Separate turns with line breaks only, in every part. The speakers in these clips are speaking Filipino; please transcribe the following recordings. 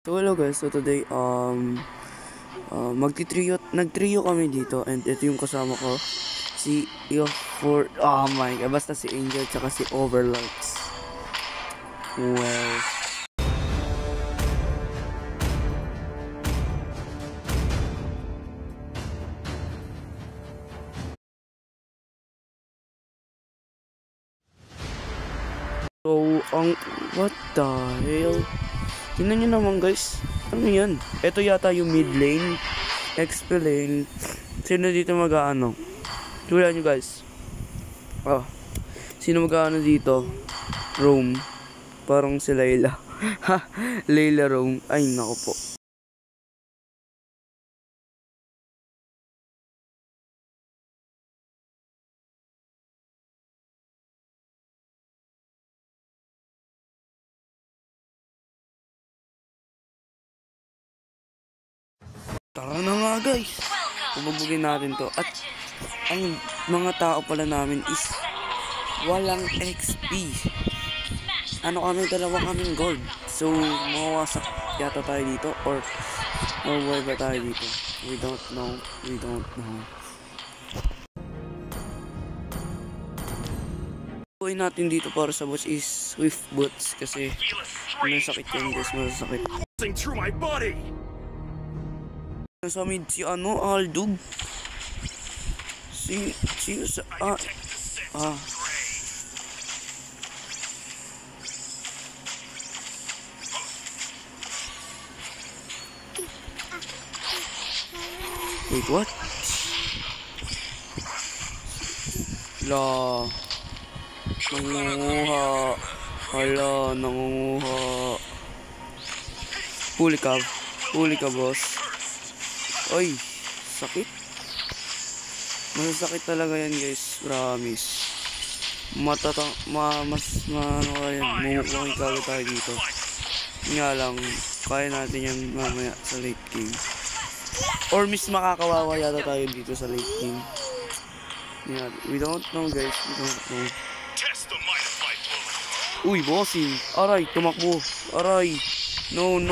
So hello guys, so today nagtrio kami dito, and ito yung kasama ko, si for oh my god, basta si Angel tsaka si Overlords. Well, so what the hell? Tingnan nyo naman guys, ano yan? Ito yata yung mid lane, XP lane. Sino dito mag-aano? Tuloy nyo guys. Sino mag-aano dito? Roam. Parang si Layla. Layla Roam. Ay nako po. Tara na nga guys. Bubugin natin to. At ang mga tao pala namin is walang XP. Ano kami, dalawa kaming gold. So mawawasak yata tayo dito, or mabuhay ba tayo dito? We don't know. Buhay natin dito para sa boss is Swift Boots, kasi masakit yan guys, masakit. Nasa mid si Aldug. Sino sa wait, what? Nangunguha. Huli ka boss. Oy, sakit. Masasakit talaga yan guys, promise. Mumukuhin kagad tayo dito. Nga lang, kaya natin yan mamaya sa late game. Or makakawawa yata tayo dito sa late game. Yeah, we don't know guys, we don't know. Uy, bossing. Aray, tumakbo. Aray. No.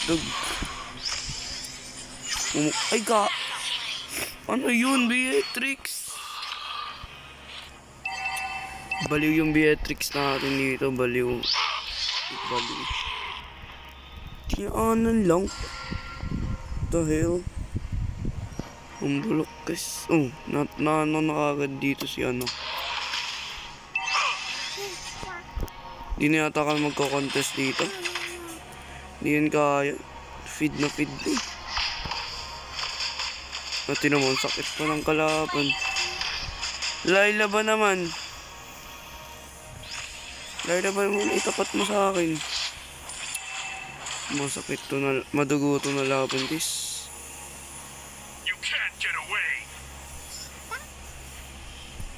Dug. Ay ka. Ano yun, Beatrix? Baliw yung Beatrix natin dito, baliw. Kiyaanan lang. The hell? Ang bulok guys. Nakagad dito si ano. Di na yata kami magko-contest dito. Di yan kaya. Feed eh. Natin naman, sakit pa ng kalaban. Layla ba naman? Itapat mo sa akin. Masakit to na, madugo to na laban guys.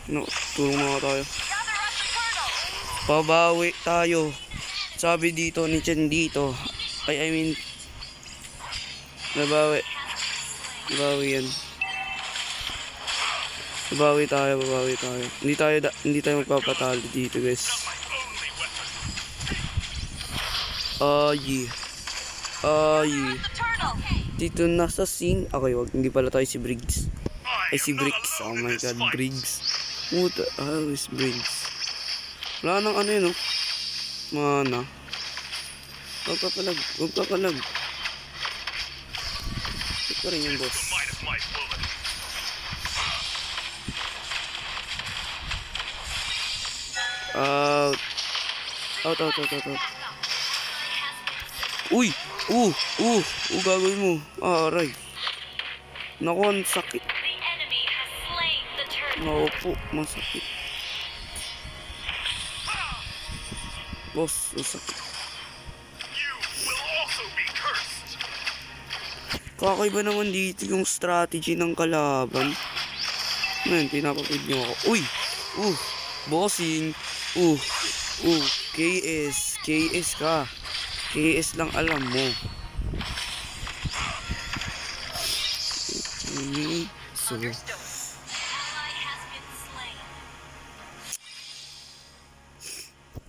No, tulong mga tayo. Pabawi tayo. Sabi dito ni Chen dito. I mean, nabawi. Yan. Babawi tayo. Hindi tayo magpapatalo dito, guys. Dito nasa scene. Okay, hindi pala tayo si Briggs. Ay, si Briggs. Oh my god, Briggs. What the hell is Briggs? Wala nang ano yun, no? Mana. Huwag papalag. Ito pa rin yung boss. Out. Uy! Gagawin mo. Aray. Naku, ang sakit. Naupo, masakit. Boss, masakit. Kakaiba naman dito yung strategy ng kalaban. Man, pinapapid nyo ako. Uy! Bossing! KS ka. KS lang alam mo. So,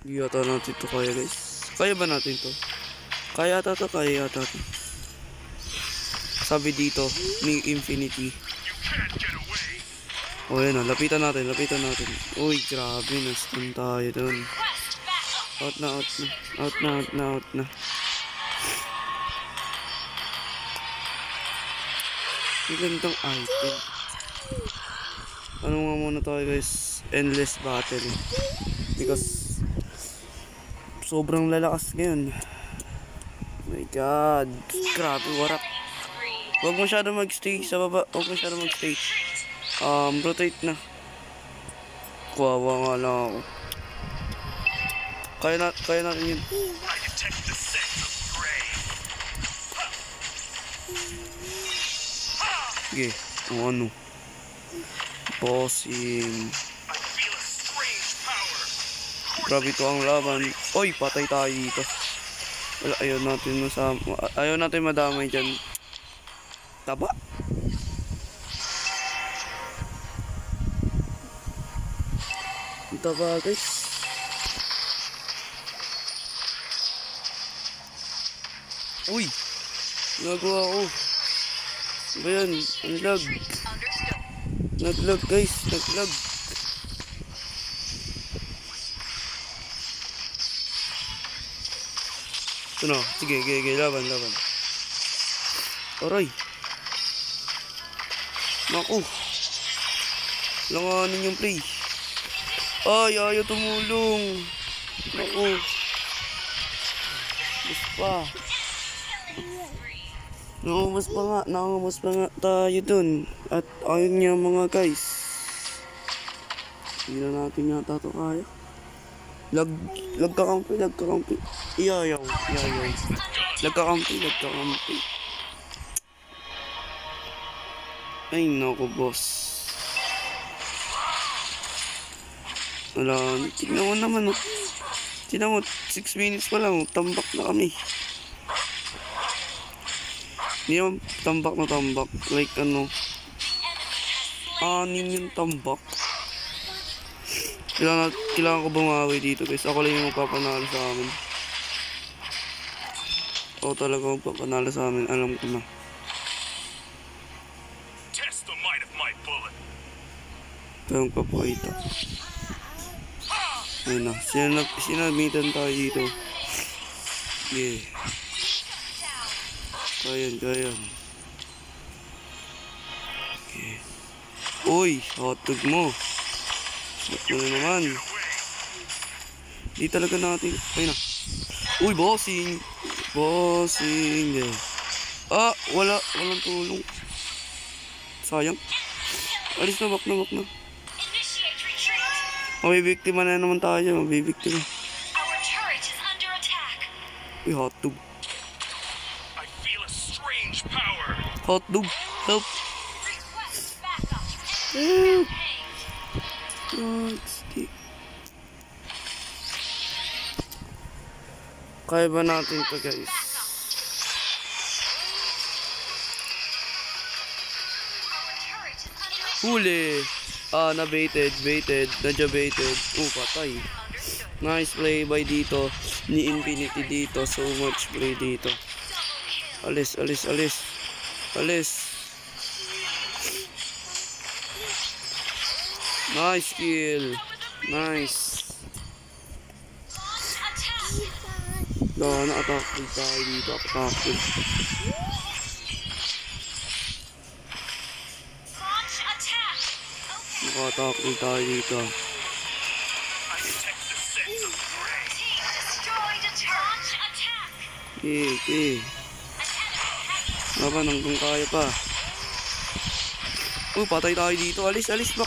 Hindi yata natin to kaya guys. Kaya ba natin to? Kaya ata to, kaya ata to. Sabi dito, ni Infinity. O yan na, lapitan natin. Uy, grabe, na-stun tayo dun. Out na. Ang gandang item. Ano nga muna tayo guys? Endless battle. Because sobrang lalakas ngayon. Oh my god. Grabe, warak. Huwag masyado magstay sa baba. Rotate na. Kawawa nga lang ako. Kaya natin yun. Sige, ano. Bossing. Grabe ito ang laban. Oy, patay tayo dito. Wala, ayaw natin madamay dyan. Taba. Taba guys. Uy, nagawa ko. Ba yan? Ang lag. Naglag guys, naglag. Ito na, sige, laban. Aray. Naku. Langanin yung play. Ay, ayaw tumulong. Naku. Nangumas pa nga tayo dun. At ayun niya mga guys. Hindi na natin yata ito kaya. Lagkakampi. Iyayaw. Lagkakampi. Ay, naku boss. Wala, tignan mo naman. Tignan mo, 6 minutes pa lang. Tambak na kami. Hindi naman tambak na tambak. Like ano. Anin yung tambak. Kailangan ko bumawi dito guys. Ako lang yung magpapanalo sa amin. Ako talaga magpapanalo sa amin. Alam ko na. Ito yung papakita. Ayun na. Sinamitan tayo dito. Yeah. Kayan. Okay. Uy, hotdog mo. Ba't mo na naman? Di talaga natin. Ayun na. Uy, bossing. Yeah. Walang tulong. Sayang. Alis na, wak na. Mabibiktima na naman tayo. Uy, hotdog. Hotdog, help. Kaya ba natin to guys? Huli. Na-baited. Nadya-baited. Patay. Nice play by dito. Ni Infinity dito. So much play dito. Alis. Nice kill. Nice. Na-attack tayo dito. Naka-attack tayo dito. Okay. Laban hanggang kaya pa. Patay tayo dito. Alis. Bak.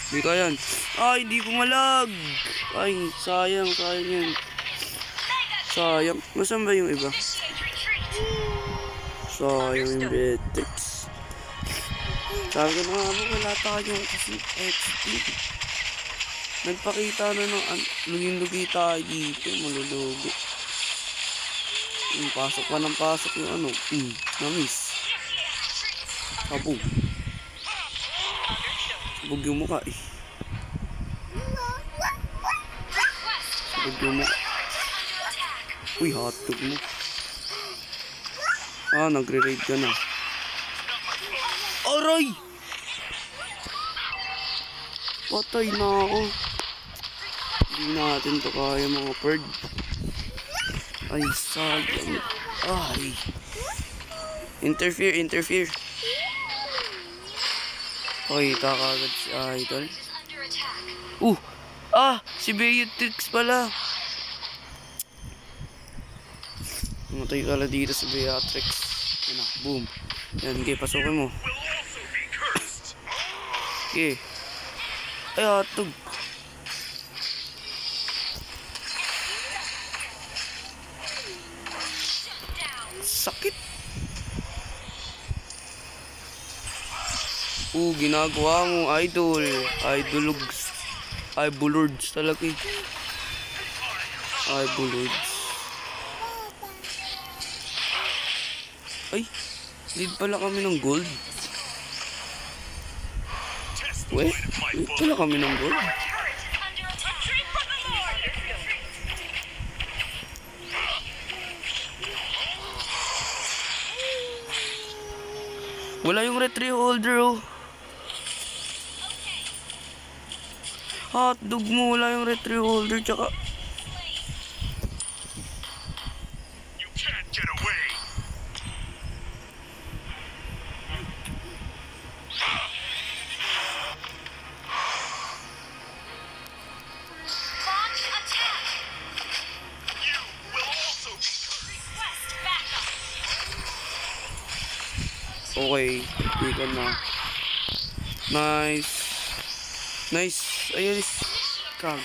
Hindi kaya yan. Ay, hindi pumalag. Ay, sayang yan. Sayang. Nasaan ba yung iba? Sayang yung Betex. Sabi ko na nga, wala tayong kasi XP. Nagpakita na ng luging-lugi tayo dito. Malulugi. Pasok pa ng pasok yung na-miss. Kaboom. Sabog yung mukha eh. Sabog yung mukha. Uy, hotdog mo. Ah, nagre-raid ka na. Aray! Patay na ako. Hindi natin to kaya mga bird. Ay, sayang. Ay. Interfere. Okay, kakagad si Idol. Si Beatrix pala. Matay ka lang dito si Beatrix. Yan na, boom. Yan, okay, pasukin mo. Okay. Ay, hatog. Sakit. Ginagawa mo, Idol. Idolords talaga eh. Idolords. Ay, lead pala kami ng gold. Lead pala kami ng gold. Wala yung retrieve holder oh. Hotdog mo, wala yung retrieve holder tsaka.
You can't get away. Launch attack. You will also request backup.
Okay, ikan na. Nice. Ayun, kag.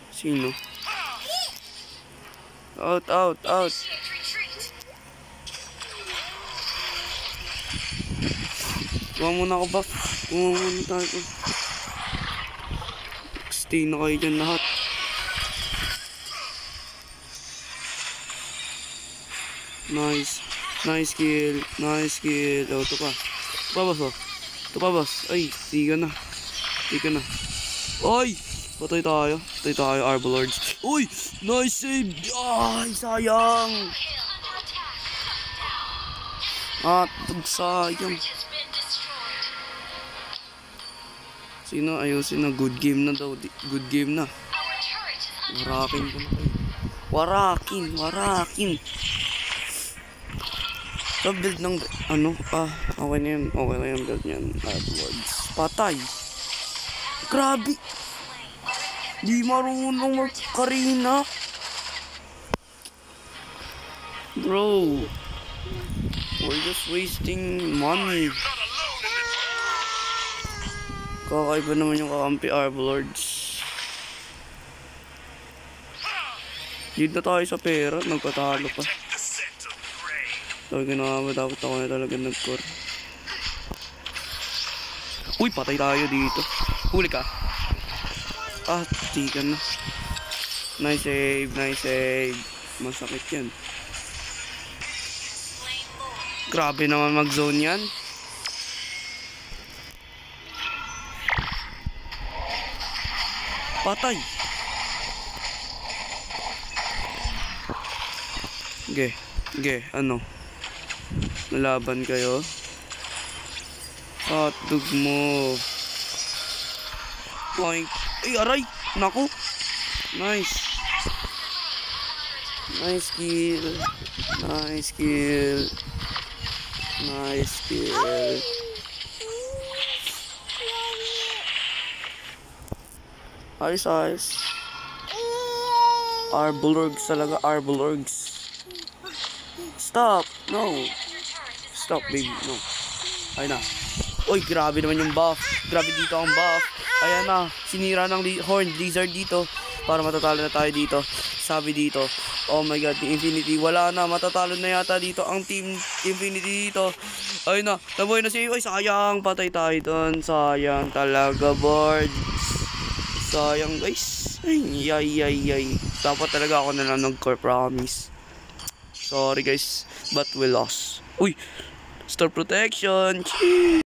Sino? Out. Kuha muna ako buff. Kuha muna tayo. Stay na kayo dyan lahat. Nice kill. Oh, ito pa. Ito pa, boss. Ay, tiga na. Ay! Patay tayo, Arbalords. Uy! Nice save! Ay, sayang! Sayang. Sino? Ayusin na. Good game na daw. Good game na. Warakin ko na kayo. Warakin. So, build ng okay na yun build niyan. Arbalords. Patay. Grabe. Di marunong mag-Karina. Bro. We're just wasting money. Kakaiba naman yung kakampi Arbalords. Lead na tayo sa pera. Nagpatalo pa. So, ginawa dapat ako na talaga nag-core. Uy, patay tayo dito. Huli ka. Tikan na. Nice save. Masakit yan. Grabe naman mag-zone yan. Patay. Okay, Nalaban kayo. Hotdog mo. Ay, aray! Naku! Nice kill. Ayos. Arbalords talaga, Stop! No! Stop, baby. No. Ayun na. Uy, grabe naman yung buff. Grabe dito ang buff. Ayan na. Sinira ng Horned Lizard dito. Para matatalo na tayo dito. Sabi dito. Oh my god, Team Infinity. Wala na. Matatalo na yata dito ang Team Infinity dito. Ayun na. Nabuhay na si Ay, sayang. Patay tayo doon. Sayang talaga, board. Sayang, guys. Ay. Dapat talaga ako na lang nag-core, promise. Sorry, guys. But we lost. Uy! Star protection. Jeez.